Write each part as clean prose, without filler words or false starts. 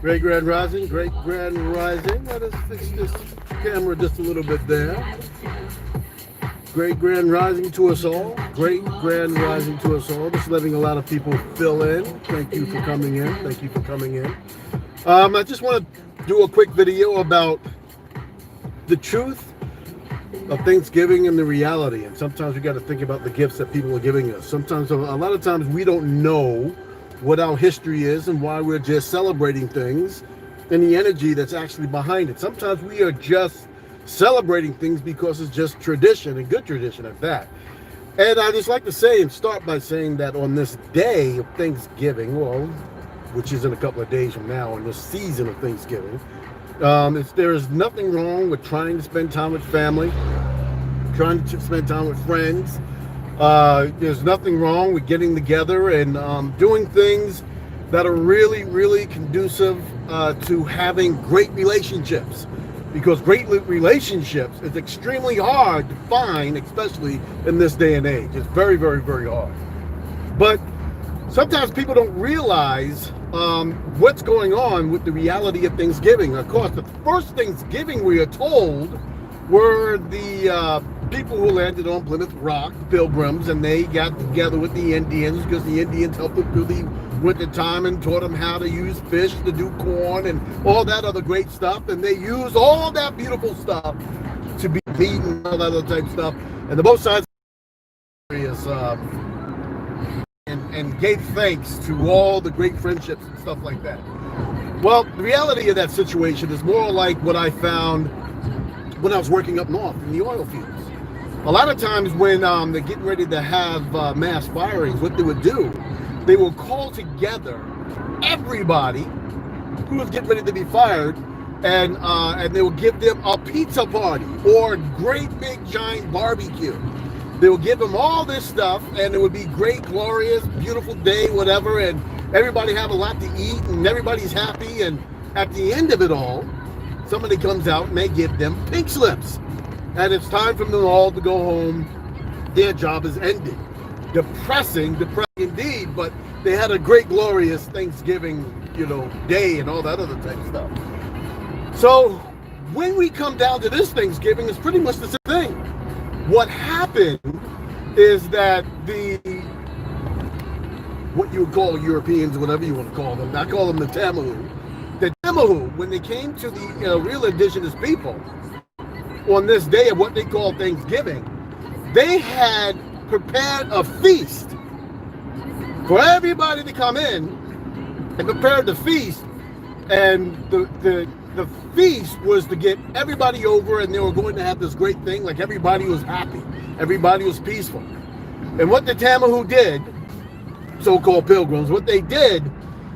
Great Grand Rising, Great Grand Rising. Let us fix this camera just a little bit there. Great Grand Rising to us all. Great Grand Rising to us all. Just letting a lot of people fill in. Thank you for coming in. Thank you for coming in. I just want to do a quick video about the truth of Thanksgiving and the reality. And sometimes we got to think about the gifts that people are giving us. Sometimes, a lot of times, we don't know what our history is and why we're just celebrating things and the energy that's actually behind it. Sometimes we are just celebrating things because it's just tradition, and good tradition at that. And I just like to say and start by saying that on this day of Thanksgiving, well, which is in a couple of days from now, in this season of Thanksgiving, there is nothing wrong with trying to spend time with family, trying to spend time with friends. There's nothing wrong with getting together and doing things that are really, really conducive to having great relationships. Because great relationships is extremely hard to find, especially in this day and age. It's very, very, very hard. But sometimes people don't realize what's going on with the reality of Thanksgiving. Of course, the first Thanksgiving, we are told, were the people who landed on Plymouth Rock, the Pilgrims, and they got together with the Indians because the Indians helped them through the winter time and taught them how to use fish to do corn and all that other great stuff. And they used all that beautiful stuff to be meat and all that other type of stuff. And the both sides and gave thanks to all the great friendships and stuff like that. Well, the reality of that situation is more like what I found when I was working up north in the oil fields. A lot of times when they're getting ready to have mass firings, what they would do, they will call together everybody who was getting ready to be fired, and they will give them a pizza party or a great big giant barbecue. They will give them all this stuff, and it would be great, glorious, beautiful day, whatever, and everybody have a lot to eat, and everybody's happy. And at the end of it all, somebody comes out and they give them pink slips, and it's time for them all to go home. Their job is ended. Depressing indeed, but they had a great, glorious Thanksgiving, day and all that other type of stuff. So when we come down to this Thanksgiving, it's pretty much the same thing. What happened is that what you would call Europeans, whatever you want to call them, I call them the Tamahu. The Tamahu, when they came to the real indigenous people on this day of what they call Thanksgiving, they had prepared a feast for everybody to come in and prepared the feast. And the feast was to get everybody over, and they were going to have this great thing, like everybody was happy, everybody was peaceful. And what the Tamahu did, so-called pilgrims, what they did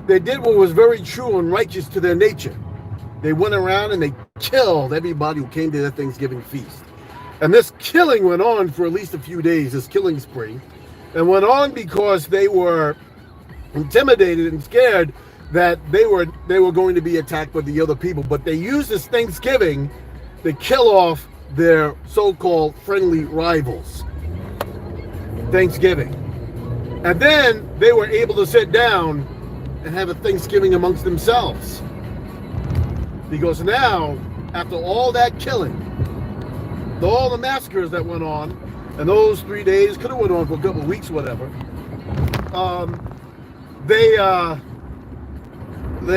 what was very true and righteous to their nature. They went around and they killed everybody who came to their Thanksgiving feast. And this killing went on for at least a few days, this killing spree, and went on because they were intimidated and scared that they were going to be attacked by the other people. But they used this Thanksgiving to kill off their so-called friendly rivals. Thanksgiving. And then they were able to sit down and have a Thanksgiving amongst themselves. Because now, after all that killing, all the massacres that went on, and those 3 days could have went on for a couple of weeks, whatever, they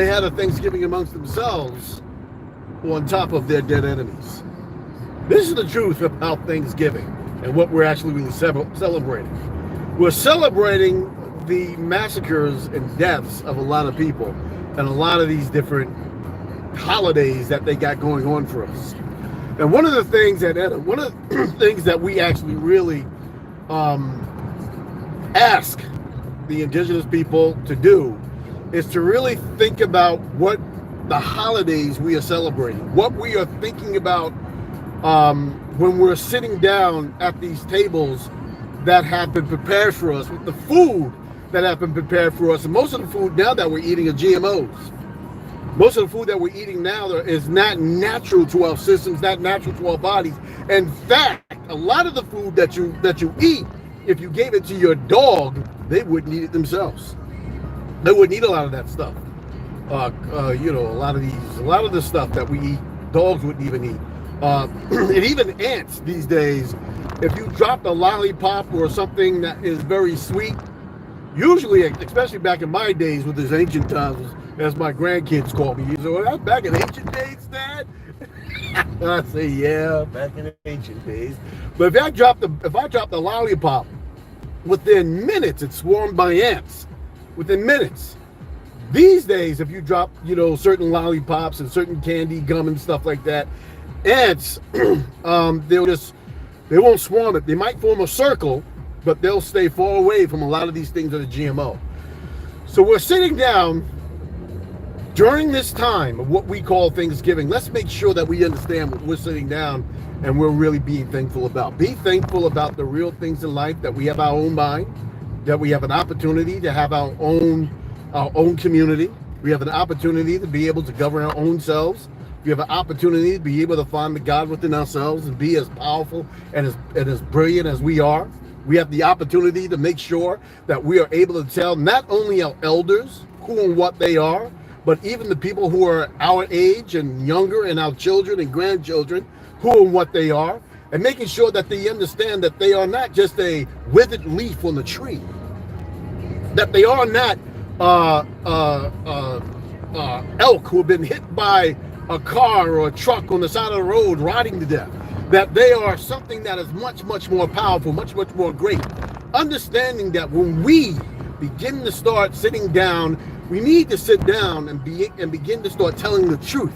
had a Thanksgiving amongst themselves on top of their dead enemies. This is the truth about Thanksgiving and what we're actually really celebrating. We're celebrating the massacres and deaths of a lot of people and a lot of these different holidays that they got going on for us. And one of the things that we actually really ask the indigenous people to do is to really think about what the holidays we are celebrating, what we are thinking about when we're sitting down at these tables that have been prepared for us, with the food that have been prepared for us. And most of the food now that we're eating are GMOs. Most of the food that we're eating now is not natural to our systems, not natural to our bodies. In fact, a lot of the food that you eat, if you gave it to your dog, they wouldn't eat it themselves. They wouldn't eat a lot of that stuff. a lot of the stuff that we eat, dogs wouldn't even eat. And even ants these days, if you drop a lollipop or something that is very sweet, usually, especially back in my days with these ancient times, as my grandkids call me, you know, that's back in ancient days, Dad. I say, yeah, back in the ancient days. But if I drop the lollipop, within minutes it's swarmed by ants. Within minutes. These days, if you drop, you know, certain lollipops and certain candy, gum and stuff like that, ants, they won't swarm it. They might form a circle, but they'll stay far away from a lot of these things that are GMO. So we're sitting down during this time of what we call Thanksgiving. Let's make sure that we understand what we're sitting down and we're really being thankful about. Be thankful about the real things in life, that we have our own mind, that we have an opportunity to have our own community. We have an opportunity to be able to govern our own selves. We have an opportunity to be able to find the God within ourselves and be as powerful and as brilliant as we are. We have the opportunity to make sure that we are able to tell not only our elders who and what they are, but even the people who are our age and younger, and our children and grandchildren, who and what they are, and making sure that they understand that they are not just a withered leaf on the tree, that they are not elk who have been hit by a car or a truck on the side of the road rotting to death, that they are something that is much, much more powerful, much, much more great. Understanding that when we begin to start sitting down, we need to sit down and begin to start telling the truth.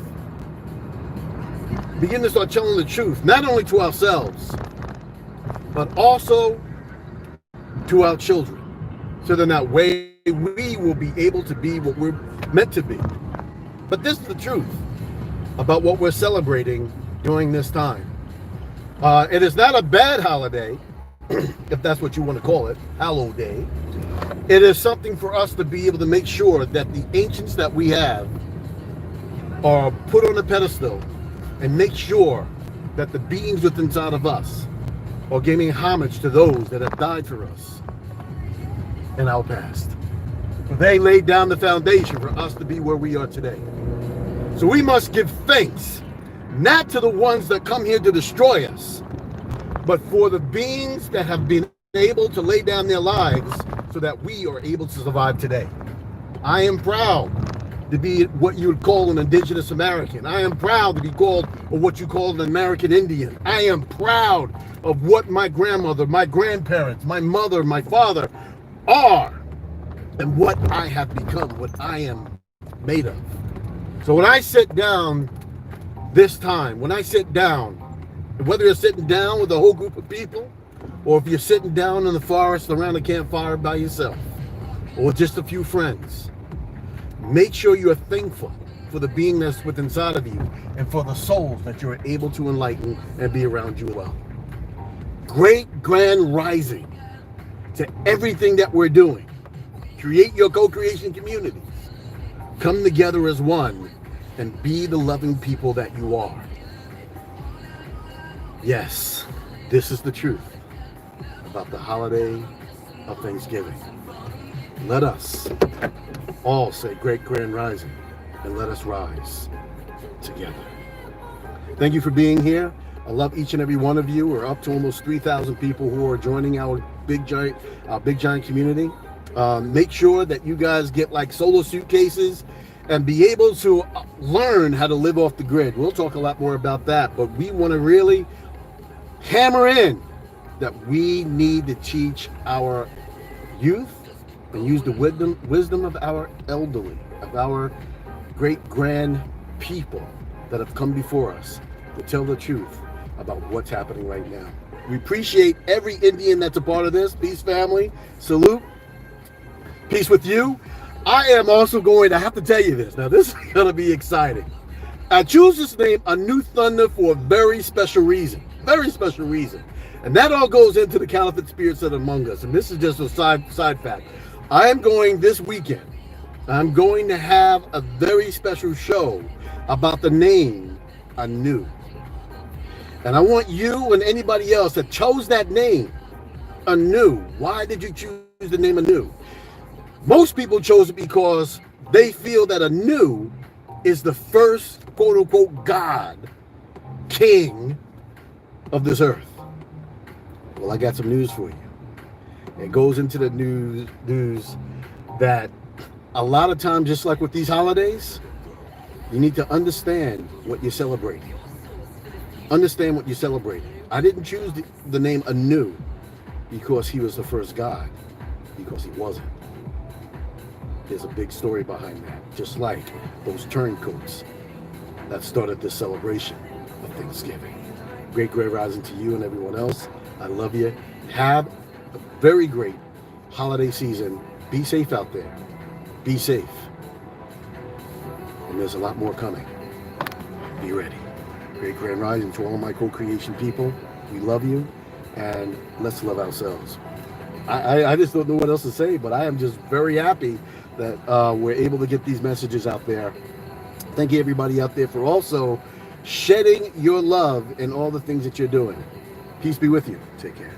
Begin to start telling the truth, not only to ourselves, but also to our children, so that that way we will be able to be what we're meant to be. But this is the truth about what we're celebrating during this time. It is not a bad holiday, if that's what you want to call it, Hallow Day. It is something for us to be able to make sure that the ancients that we have are put on a pedestal, and make sure that the beings within inside of us are giving homage to those that have died for us in our past. They laid down the foundation for us to be where we are today. So we must give thanks, not to the ones that come here to destroy us, but for the beings that have been able to lay down their lives so that we are able to survive today. I am proud to be what you would call an indigenous American. I am proud to be called, or what you call, an American Indian. I am proud of what my grandmother, my grandparents, my mother, my father are, and what I have become, what I am made of. So when I sit down this time, when I sit down, whether you're sitting down with a whole group of people, or if you're sitting down in the forest around a campfire by yourself, or just a few friends, make sure you are thankful for the being that's within inside of you, and for the souls that you're able to enlighten and be around you well. Great grand rising to everything that we're doing. Create your co-creation communities. Come together as one and be the loving people that you are. Yes, this is the truth about the holiday of Thanksgiving. Let us all say great grand rising, and let us rise together. Thank you for being here. I love each and every one of you. We're up to almost 3,000 people who are joining our big giant community. Make sure that you guys get like solo suitcases and be able to learn how to live off the grid. We'll talk a lot more about that, but we want to really hammer in that we need to teach our youth and use the wisdom of our elderly, of our great grand people that have come before us, to tell the truth about what's happening right now. We appreciate every Indian that's a part of this. Peace, family. Salute. Peace with you. I am also going to have to tell you this. Now, this is going to be exciting. I choose this name, A New Thunder, for a very special reason. Very special reason. And that all goes into the counterfeit spirits that are among us. And this is just a side fact. I am going this weekend. I'm going to have a very special show about the name Anu. And I want you and anybody else that chose that name, Anu. Why did you choose the name Anu? Most people chose it because They feel that Anu is the first quote unquote God, king of this earth. Well, I got some news for you. It goes into the news that a lot of times, just like with these holidays, you need to understand what you're celebrating. Understand what you're celebrating. I didn't choose the name Anu because he was the first God, because he wasn't. There's a big story behind that, just like those turncoats that started this celebration of Thanksgiving. Great Grand Rising to you and everyone else. I love you. Have a very great holiday season. Be safe out there. Be safe. And there's a lot more coming. Be ready. Great Grand Rising to all of my co-creation people. We love you, and let's love ourselves. I just don't know what else to say, but I am just very happy that we're able to get these messages out there. Thank you, everybody out there, for also shedding your love in all the things that you're doing. Peace be with you. Take care.